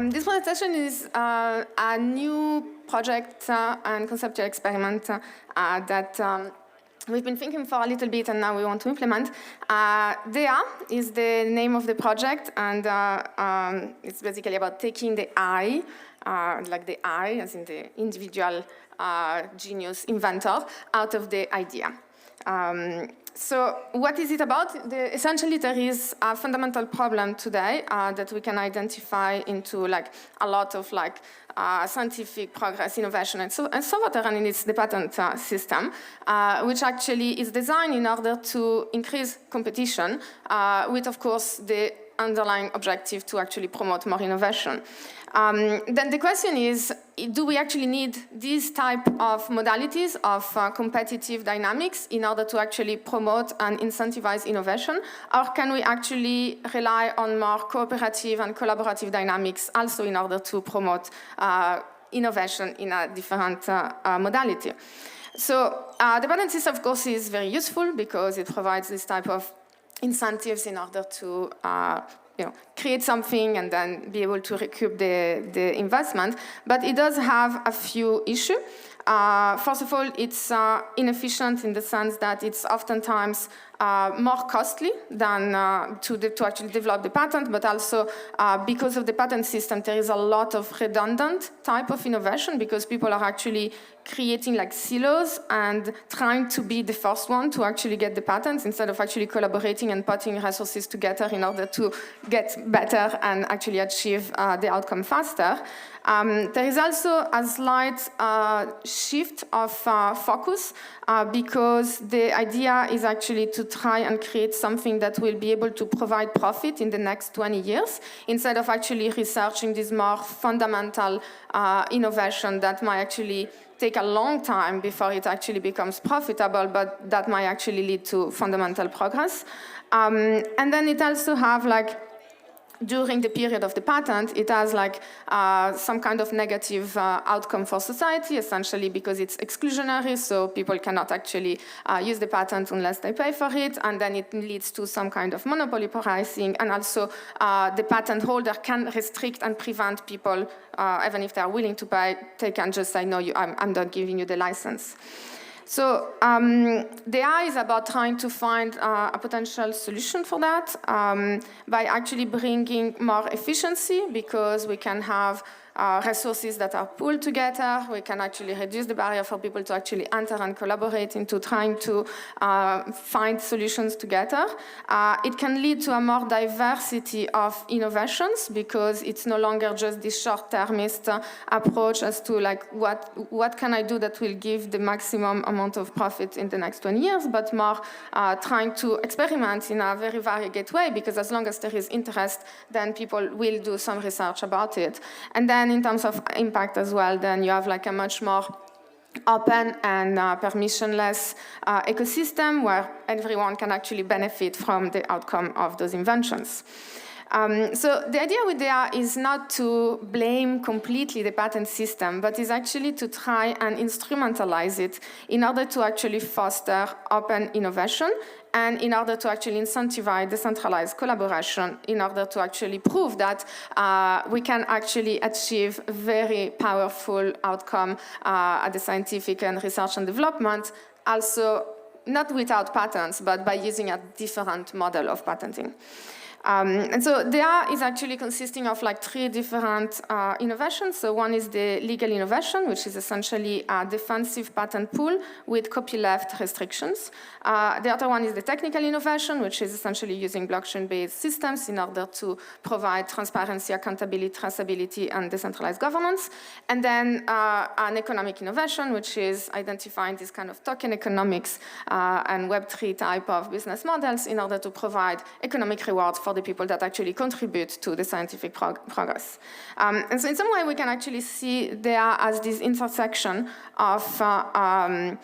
This presentation is a new project and conceptual experiment that we've been thinking for a little bit and now we want to implement. DeSci is the name of the project, and it's basically about taking the I, like the I as in the individual genius inventor, out of the idea. So what is it about? Essentially, there is a fundamental problem today that we can identify into like a lot of like scientific progress, innovation, and so forth, and it's the patent system, which actually is designed in order to increase competition, with, of course, the underlying objective to actually promote more innovation. Then the question is, do we actually need these type of modalities of competitive dynamics in order to actually promote and incentivize innovation, or can we actually rely on more cooperative and collaborative dynamics also in order to promote innovation in a different modality? So the patent system, of course, is very useful because it provides this type of incentives in order to create something and then be able to recoup the investment. But it does have a few issues. First of all, it's inefficient in the sense that it's oftentimes more costly than to actually develop the patent, but also because of the patent system, there is a lot of redundant type of innovation because people are actually creating like silos and trying to be the first one to actually get the patents instead of actually collaborating and putting resources together in order to get better and actually achieve the outcome faster. There is also a slight shift of focus because the idea is actually to try and create something that will be able to provide profit in the next 20 years instead of actually researching this more fundamental innovation that might actually take a long time before it actually becomes profitable, but that might actually lead to fundamental progress. And then it also have like, during the period of the patent, it has like some kind of negative outcome for society, essentially because it's exclusionary, so people cannot actually use the patent unless they pay for it, and then it leads to some kind of monopoly pricing, and also the patent holder can restrict and prevent people, even if they are willing to pay, they can just say, no, I'm not giving you the license. So DeSci is about trying to find a potential solution for that by actually bringing more efficiency, because we can have resources that are pooled together. We can actually reduce the barrier for people to actually enter and collaborate into trying to find solutions together. It can lead to a more diversity of innovations because it's no longer just this short-termist approach as to like what can I do that will give the maximum amount of profit in the next 20 years, but more trying to experiment in a very variegated way, because as long as there is interest, then people will do some research about it. And then in terms of impact as well, then you have like a much more open and permissionless ecosystem where everyone can actually benefit from the outcome of those inventions. So the idea with DeSci is not to blame completely the patent system, but is actually to try and instrumentalize it in order to actually foster open innovation and in order to actually incentivize decentralized collaboration, in order to actually prove that we can actually achieve very powerful outcome at the scientific and research and development, also not without patents, but by using a different model of patenting. And so DeSci is actually consisting of like 3 different innovations. So one is the legal innovation, which is essentially a defensive patent pool with copyleft restrictions. The other one is the technical innovation, which is essentially using blockchain-based systems in order to provide transparency, accountability, traceability, and decentralized governance. And then an economic innovation, which is identifying this kind of token economics and Web3 type of business models in order to provide economic rewards for the people that actually contribute to the scientific progress. And so in some way we can actually see there as this intersection of the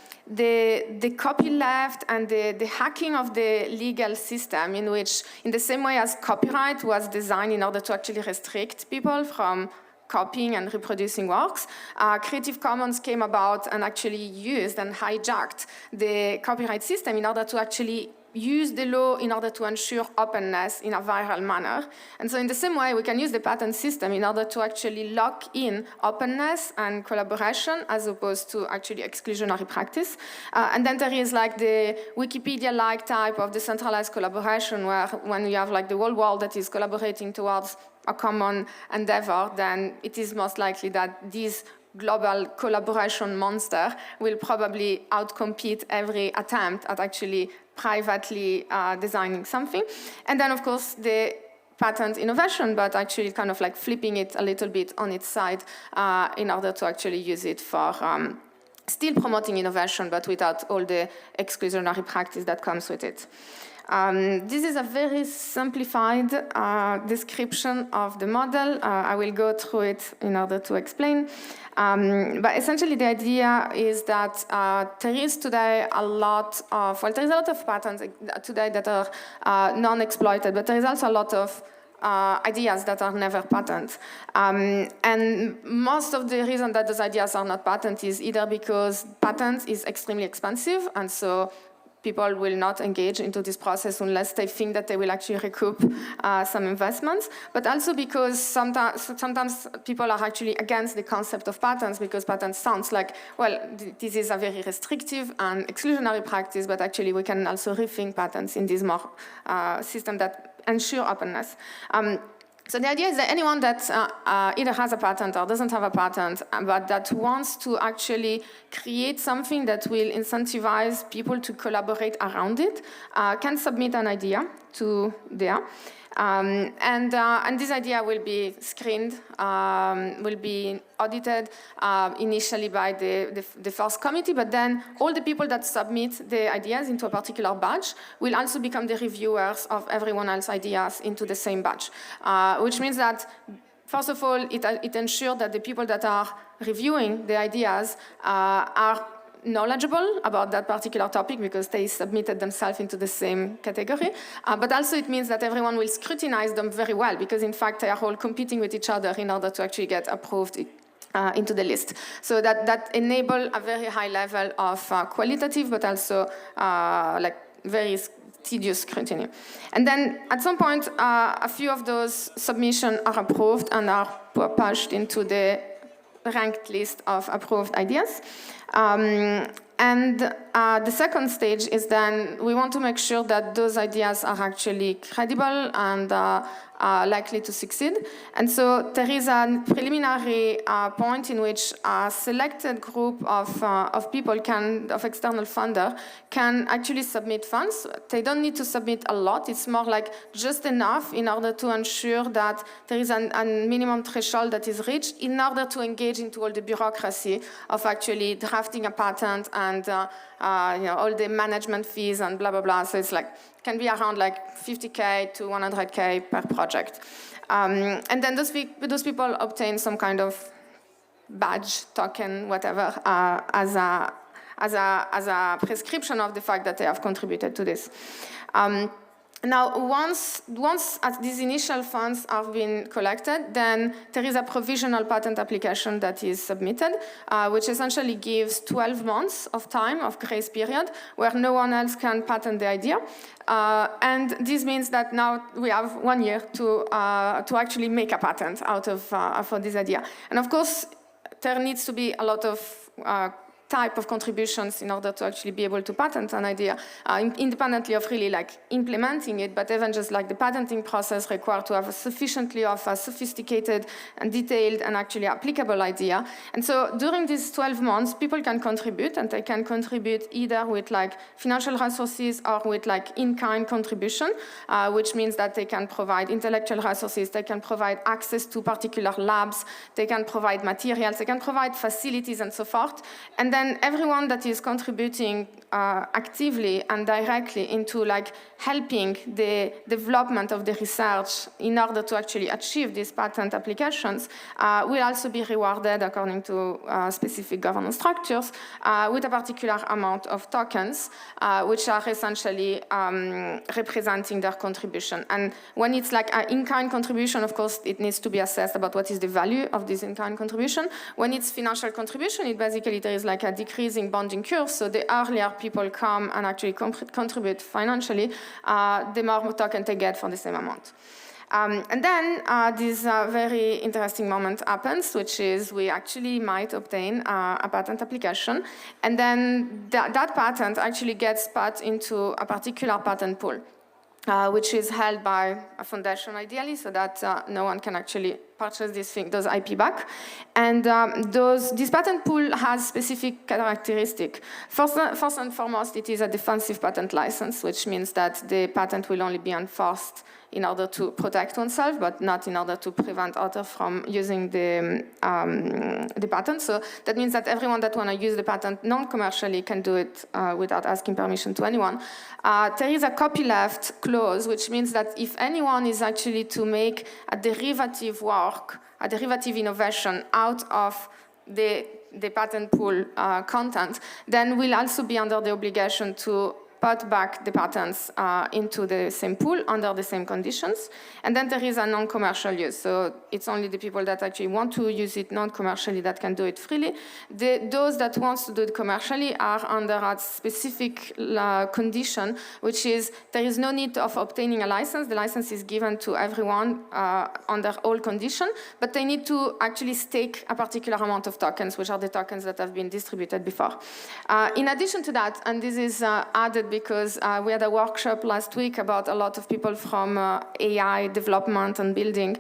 copyleft and the hacking of the legal system, in which, in the same way as copyright was designed in order to actually restrict people from copying and reproducing works, Creative Commons came about and actually used and hijacked the copyright system in order to actually use the law in order to ensure openness in a viral manner. And so in the same way, we can use the patent system in order to actually lock in openness and collaboration as opposed to actually exclusionary practice. And then there is like the Wikipedia-like type of decentralized collaboration where when you have like the whole world that is collaborating towards a common endeavor, then it is most likely that these global collaboration monster will probably outcompete every attempt at actually privately designing something. And then, of course, the patent innovation, but actually kind of like flipping it a little bit on its side in order to actually use it for still promoting innovation, but without all the exclusionary practice that comes with it. This is a very simplified description of the model. I will go through it in order to explain. But essentially the idea is that there is today a lot of, well, there is a lot of patents today that are non-exploited, but there is also a lot of ideas that are never patented. And most of the reason that those ideas are not patented is either because patent is extremely expensive, and so people will not engage into this process unless they think that they will actually recoup some investments, but also because sometimes people are actually against the concept of patents because patents sounds like, well, this is a very restrictive and exclusionary practice, but actually we can also rethink patents in this more system that ensure openness. So the idea is that anyone that either has a patent or doesn't have a patent, but that wants to actually create something that will incentivize people to collaborate around it, can submit an idea to DEA. And this idea will be screened, will be audited initially by the first committee, but then all the people that submit the ideas into a particular batch will also become the reviewers of everyone else's ideas into the same batch, which means that, first of all, it ensures that the people that are reviewing the ideas are knowledgeable about that particular topic because they submitted themselves into the same category. But also it means that everyone will scrutinize them very well because in fact they are all competing with each other in order to actually get approved into the list. So that enable a very high level of qualitative but also like very tedious scrutiny. And then at some point a few of those submissions are approved and are pushed into the ranked list of approved ideas. And the second stage is then we want to make sure that those ideas are actually credible and likely to succeed. And so there is a preliminary point in which a selected group of people of external funder can actually submit funds. They don't need to submit a lot. It's more like just enough in order to ensure that there is a minimum threshold that is reached in order to engage into all the bureaucracy of actually drafting a patent and all the management fees and blah, blah, blah. So it's like, can be around like 50K to 100K per project. And then those people obtain some kind of badge, token, whatever, as a prescription of the fact that they have contributed to this. Now, once these initial funds have been collected, then there is a provisional patent application that is submitted, which essentially gives 12 months of time, of grace period, where no one else can patent the idea. And this means that now we have 1 year to actually make a patent out of for this idea. And of course, there needs to be a lot of type of contributions in order to actually be able to patent an idea, independently of really like implementing it, but even just like the patenting process required to have a sufficiently of a sophisticated and detailed and actually applicable idea. And so during these 12 months, people can contribute, and they can contribute either with like financial resources or with like in-kind contribution, which means that they can provide intellectual resources, they can provide access to particular labs, they can provide materials, they can provide facilities and so forth. And then everyone that is contributing actively and directly into like helping the development of the research in order to actually achieve these patent applications will also be rewarded according to specific governance structures with a particular amount of tokens, which are essentially representing their contribution. And when it's like an in-kind contribution, of course, it needs to be assessed about what is the value of this in-kind contribution. When it's financial contribution, it basically there is like a decreasing bonding curve. So the earlier people come and actually contribute financially, the more token they get for the same amount. And then this very interesting moment happens, which is we actually might obtain a patent application, and then that patent actually gets put into a particular patent pool, which is held by a foundation ideally, so that no one can actually purchase those IP back. And this patent pool has specific characteristics. First and foremost, it is a defensive patent license, which means that the patent will only be enforced in order to protect oneself, but not in order to prevent others from using the patent. So that means that everyone that want to use the patent non-commercially can do it without asking permission to anyone. There is a copyleft clause, which means that if anyone is actually to make a derivative work, a derivative innovation out of the patent pool content, then we'll also be under the obligation to put back the patents into the same pool under the same conditions. And then there is a non-commercial use. So it's only the people that actually want to use it non-commercially that can do it freely. Those that want to do it commercially are under a specific condition, which is there is no need of obtaining a license. The license is given to everyone under all conditions, but they need to actually stake a particular amount of tokens, which are the tokens that have been distributed before. In addition to that, and this is added because we had a workshop last week about a lot of people from AI development and building,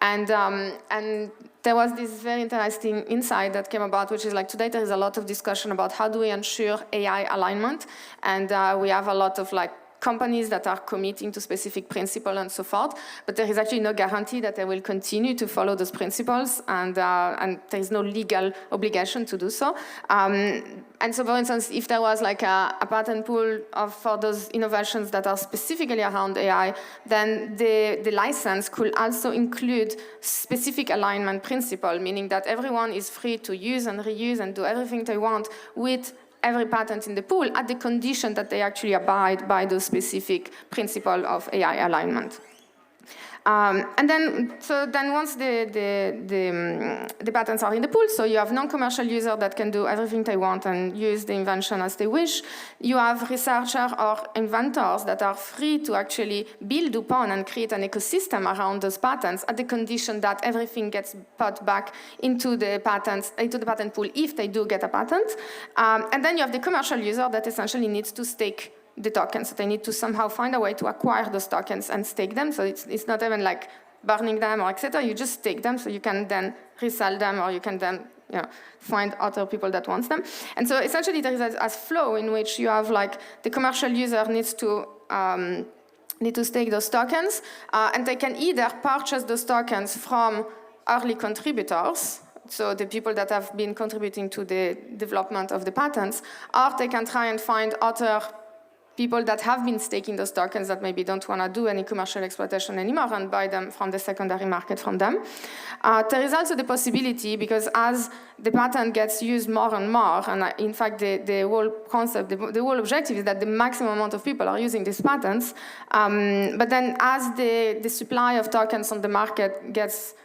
and there was this very interesting insight that came about, which is like today there is a lot of discussion about how do we ensure AI alignment, and we have a lot of like companies that are committing to specific principles and so forth, but there is actually no guarantee that they will continue to follow those principles, and there is no legal obligation to do so. And so, for instance, if there was like a patent pool for those innovations that are specifically around AI, then the license could also include specific alignment principle, meaning that everyone is free to use and reuse and do everything they want with every patent in the pool at the condition that they actually abide by the specific principle of AI alignment. And then once the patents are in the pool, so you have non-commercial users that can do everything they want and use the invention as they wish. You have researchers or inventors that are free to actually build upon and create an ecosystem around those patents at the condition that everything gets put back into the patent pool if they do get a patent. And then you have the commercial user that essentially needs to stake the tokens. So they need to somehow find a way to acquire those tokens and stake them. So it's not even like burning them or etc. You just stake them so you can then resell them, or you can then find other people that want them. And so essentially there is a flow in which you have like the commercial user needs to stake those tokens, and they can either purchase those tokens from early contributors, so the people that have been contributing to the development of the patents, or they can try and find other people that have been staking those tokens that maybe don't want to do any commercial exploitation anymore and buy them from the secondary market from them. There is also the possibility, because as the patent gets used more and more, and in fact the whole concept, the whole objective is that the maximum amount of people are using these patents, but then as the supply of tokens on the market gets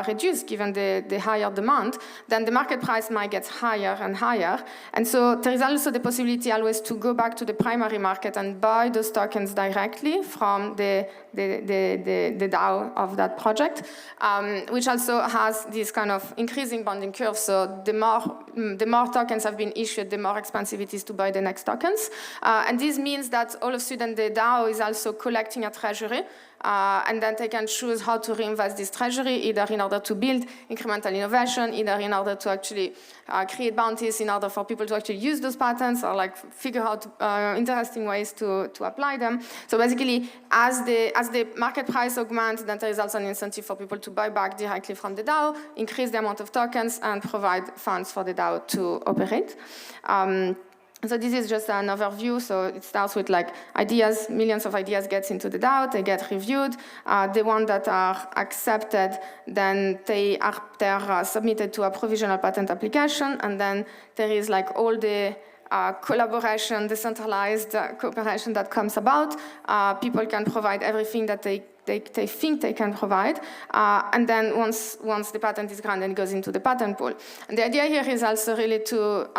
reduced, given the higher demand, then the market price might get higher and higher. And so there is also the possibility always to go back to the primary market and buy those tokens directly from the DAO of that project, which also has this kind of increasing bonding curve. So the more tokens have been issued, the more expensive it is to buy the next tokens. And this means that all of a sudden the DAO is also collecting a treasury, and then they can choose how to reinvest this treasury, either in order to build incremental innovation, either in order to actually create bounties in order for people to actually use those patents, or like figure out interesting ways to apply them. So basically, as the market price augments, then there is also an incentive for people to buy back directly from the DAO, increase the amount of tokens, and provide funds for the DAO to operate. So this is just an overview. So it starts with like ideas, millions of ideas gets into the DAO, they get reviewed. The ones that are accepted, then they are submitted to a provisional patent application, and then there is like all the collaboration, decentralized cooperation that comes about. People can provide everything that they they think they can provide, and then once the patent is granted, it goes into the patent pool. And the idea here is also really to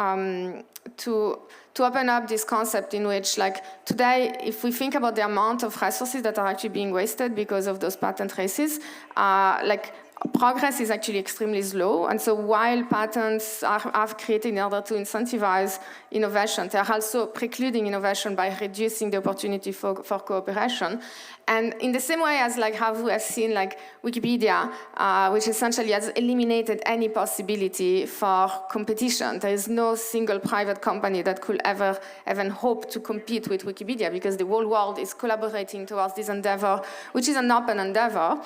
open up this concept in which, like, today, if we think about the amount of resources that are actually being wasted because of those patent races, like, progress is actually extremely slow, and so while patents are created in order to incentivize innovation, they are also precluding innovation by reducing the opportunity for cooperation. And in the same way as like how we have seen like Wikipedia, which essentially has eliminated any possibility for competition. There is no single private company that could ever even hope to compete with Wikipedia because the whole world is collaborating towards this endeavor, which is an open endeavor.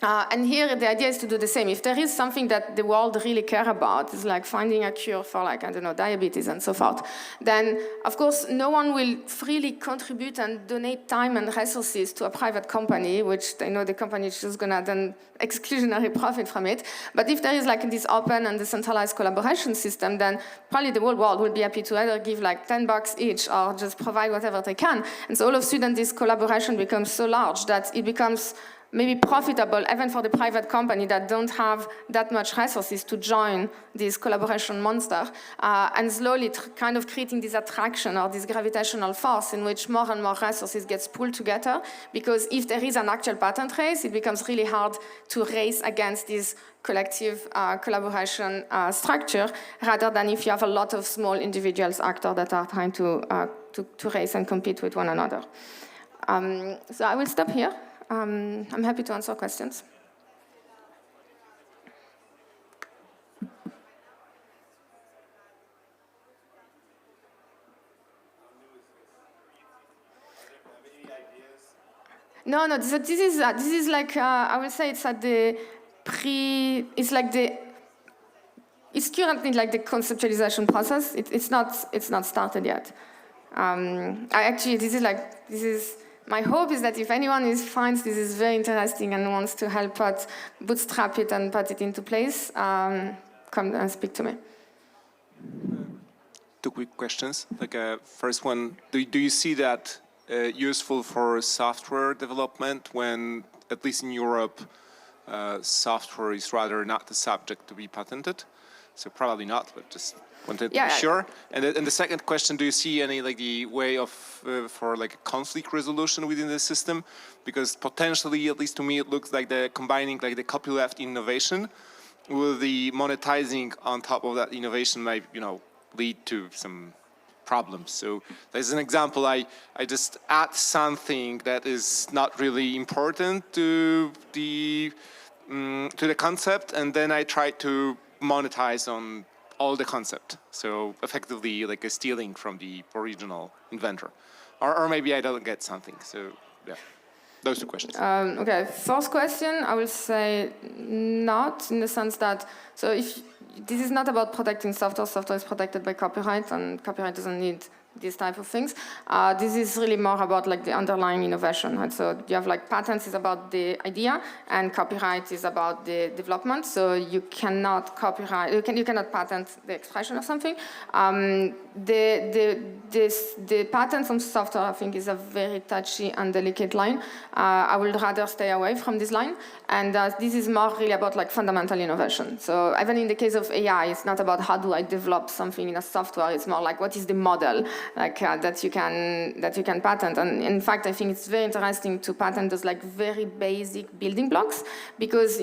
And here the idea is to do the same. If there is something that the world really care about, is like finding a cure for like, I don't know, diabetes and so forth, then of course no one will freely contribute and donate time and resources to a private company, which they know the company is just gonna then exclusionary profit from it. But if there is like this open and decentralized collaboration system, then probably the whole world will be happy to either give like $10 each or just provide whatever they can. And so all of a sudden this collaboration becomes so large that it becomes maybe profitable even for the private company that don't have that much resources to join this collaboration monster, and slowly kind of creating this attraction or this gravitational force in which more and more resources gets pulled together, because if there is an actual patent race, it becomes really hard to race against this collective collaboration structure, rather than if you have a lot of small individuals actors that are trying to race and compete with one another. So I will stop here. I'm happy to answer questions. No. This is like I will say it's at the It's currently like the conceptualization process. It's not started yet. My hope is that if anyone finds this is very interesting and wants to help out, bootstrap it and put it into place, come and speak to me. Two quick questions. First one, do you see that useful for software development when, at least in Europe, software is rather not the subject to be patented? So probably not, but just wanted to be sure. And the second question, do you see any the way of for a conflict resolution within the system? Because potentially, at least to me, it looks like combining the copyleft innovation with the monetizing on top of that innovation might lead to some problems. So there's an example. I just add something that is not really important to the concept, and then I try to monetize on all the concept. So effectively a stealing from the original inventor. Or maybe I don't get something. So yeah, those two questions. Okay, first question, I will say not, in the sense that, so if this is not about protecting software is protected by copyright, and copyright doesn't need these type of things. This is really more about the underlying innovation, right? So you have patents is about the idea, and copyright is about the development. So you cannot copyright, you cannot patent the expression of something. The patents on software, I think, is a very touchy and delicate line. I would rather stay away from this line. And this is more really about fundamental innovation. So even in the case of AI, it's not about how do I develop something in a software. It's more what is the model that you can patent. And in fact, I think it's very interesting to patent those very basic building blocks, because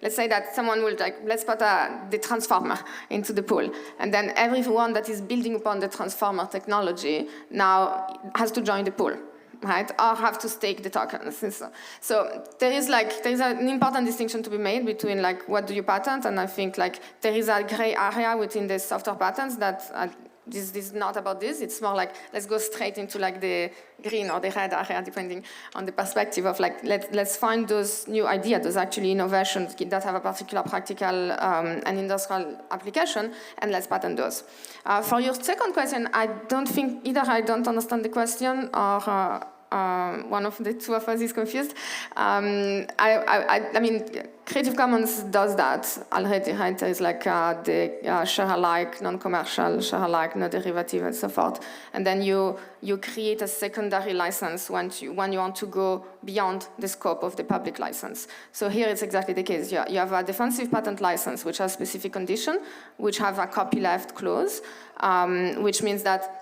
let's say that someone will let's put the transformer into the pool, and then everyone that is building upon the transformer technology now has to join the pool, right? Or have to stake the tokens. So there is an important distinction to be made between what do you patent, and I think there is a gray area within the software patents that this is not about this. It's more let's go straight into the green or the red area, depending on the perspective of let's find those new ideas, those actually innovations that have a particular practical and industrial application, and let's patent those. For your second question, I don't think either I don't understand the question, or one of the two of us is confused. I mean, Creative Commons does that already, right? There is like the share alike, non-commercial, share alike, no derivative, and so forth. And then you create a secondary license when you want to go beyond the scope of the public license. So here it's exactly the case. You have a defensive patent license, which has specific conditions, which have a copyleft clause, which means that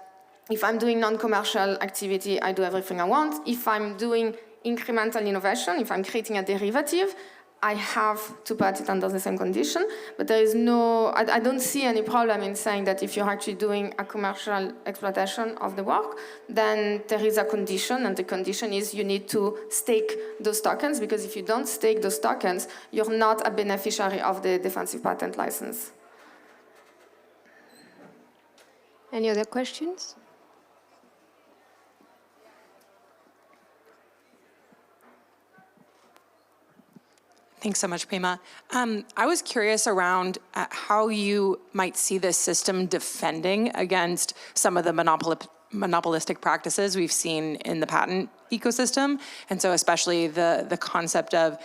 if I'm doing non-commercial activity, I do everything I want. If I'm doing incremental innovation, if I'm creating a derivative, I have to put it under the same condition. But there is no, I don't see any problem in saying that if you're actually doing a commercial exploitation of the work, then there is a condition, and the condition is you need to stake those tokens, because if you don't stake those tokens, you're not a beneficiary of the defensive patent license. Any other questions? Thanks so much, Prima. I was curious around how you might see this system defending against some of the monopolistic practices we've seen in the patent ecosystem. And so especially the concept of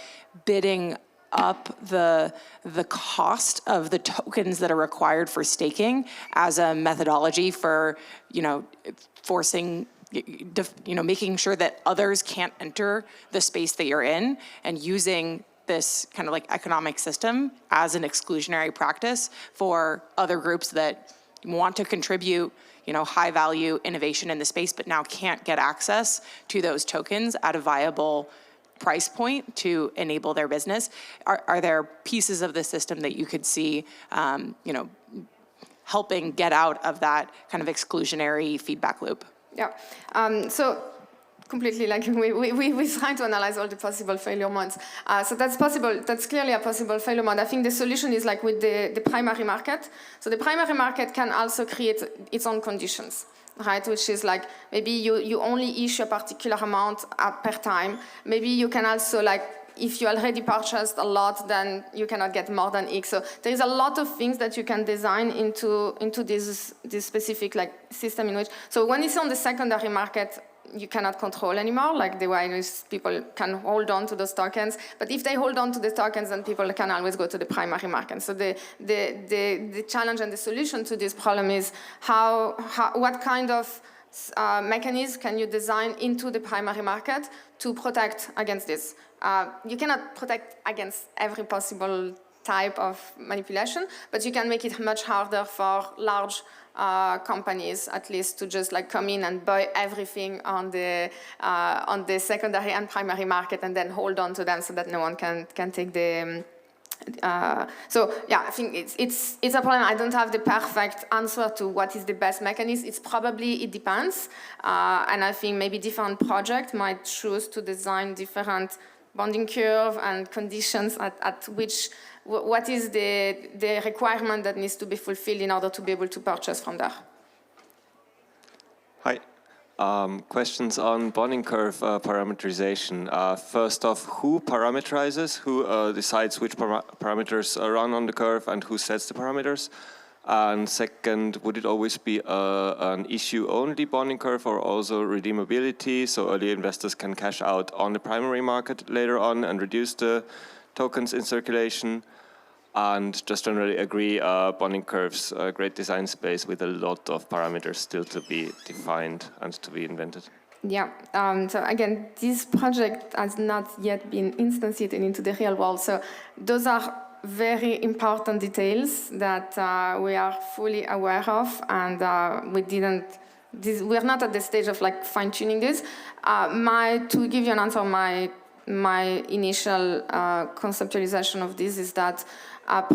bidding up the cost of the tokens that are required for staking as a methodology for, forcing, making sure that others can't enter the space that you're in, and using this kind of like economic system as an exclusionary practice for other groups that want to contribute, high value innovation in the space, but now can't get access to those tokens at a viable price point to enable their business. Are there pieces of the system that you could see, helping get out of that kind of exclusionary feedback loop? Yeah. So completely, like we try to analyze all the possible failure modes. So that's possible. That's clearly a possible failure mode. I think the solution is like with the primary market. So the primary market can also create its own conditions, right? Which is like maybe you only issue a particular amount per time. Maybe you can also if you already purchased a lot, then you cannot get more than X. So there is a lot of things that you can design into this specific system in which. So when it's on the secondary market, you cannot control anymore, like the way people can hold on to those tokens. But if they hold on to the tokens, then people can always go to the primary market. So the challenge and the solution to this problem is what kind of mechanism can you design into the primary market to protect against this? You cannot protect against every possible type of manipulation, but you can make it much harder for large companies, at least, to just come in and buy everything on the secondary and primary market, and then hold on to them so that no one can take the. So yeah, I think it's a problem. I don't have the perfect answer to what is the best mechanism. It depends, and I think maybe different projects might choose to design different bonding curve and conditions at which. What is the requirement that needs to be fulfilled in order to be able to purchase from there? Hi. Questions on bonding curve parameterization. First off, who parameterizes? Who decides which parameters run on the curve, and who sets the parameters? And second, would it always be an issue-only bonding curve, or also redeemability, so early investors can cash out on the primary market later on and reduce the tokens in circulation? And just generally agree, bonding curves, great design space with a lot of parameters still to be defined and to be invented. Yeah, so again, this project has not yet been instantiated into the real world. So those are very important details that we are fully aware of, and we're not at the stage of fine-tuning this. To give you an answer, my initial conceptualization of this is that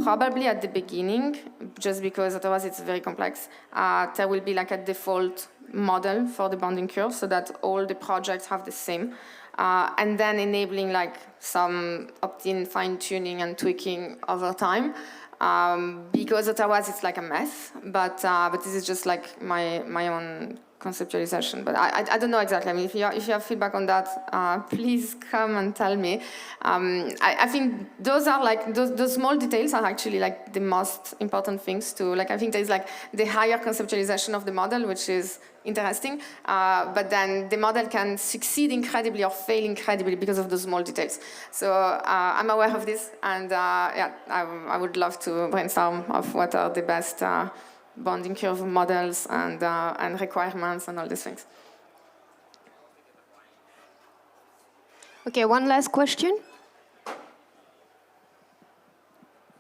probably at the beginning, just because otherwise it's very complex, there will be a default model for the bonding curve so that all the projects have the same, and then enabling some opt-in fine-tuning and tweaking over time, because otherwise it's a mess. But this is just my own conceptualization. But I don't know exactly. I mean, if you have feedback on that, please come and tell me. I think those are like, those small details are actually like the most important things to, like, I think there's like the higher conceptualization of the model, which is interesting, but then the model can succeed incredibly or fail incredibly because of those small details. So I'm aware of this, and yeah, I would love to brainstorm of what are the best bonding curve models and requirements and all these things. Okay, one last question.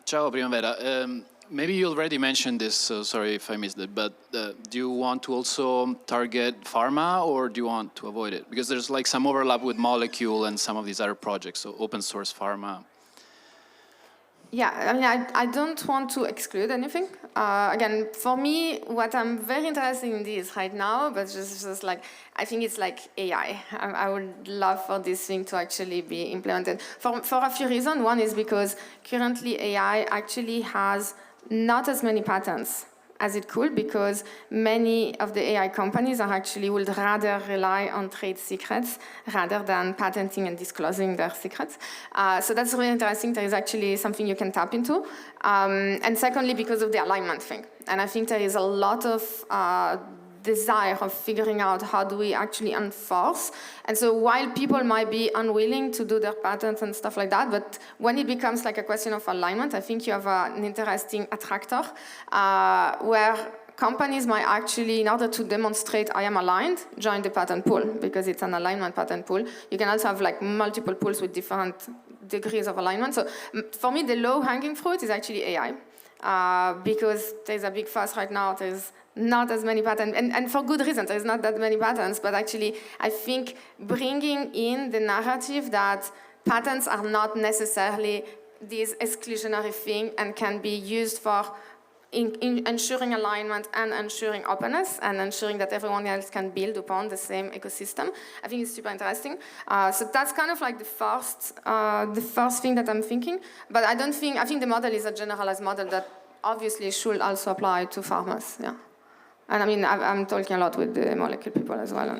Ciao, Primavera. Maybe you already mentioned this, so sorry if I missed it, but do you want to also target pharma, or do you want to avoid it? Because there's like some overlap with Molecule and some of these other projects, so open source pharma. Yeah, I mean, I don't want to exclude anything. Again, for me, what I'm very interested in this right now, but just like, I think it's like AI. I would love for this thing to actually be implemented. For a few reasons. One is because currently AI actually has not as many patents as it could, because many of the AI companies are actually would rather rely on trade secrets rather than patenting and disclosing their secrets. So that's really interesting. There is actually something you can tap into. And secondly, because of the alignment thing. And I think there is a lot of desire of figuring out how do we actually enforce. And so while people might be unwilling to do their patents and stuff like that, but when it becomes like a question of alignment, I think you have an interesting attractor where companies might actually, in order to demonstrate I am aligned, join the patent pool, because it's an alignment patent pool. You can also have like multiple pools with different degrees of alignment. So for me, the low-hanging fruit is actually AI. Because there's a big fuss right now, there's not as many patents, and for good reason, there's not that many patents, but actually I think bringing in the narrative that patents are not necessarily this exclusionary thing and can be used for in ensuring alignment and ensuring openness and ensuring that everyone else can build upon the same ecosystem. I think it's super interesting. So that's kind of like the first thing that I'm thinking. But I think the model is a generalized model that obviously should also apply to farmers. Yeah, and I mean I'm talking a lot with the Molecule people as well.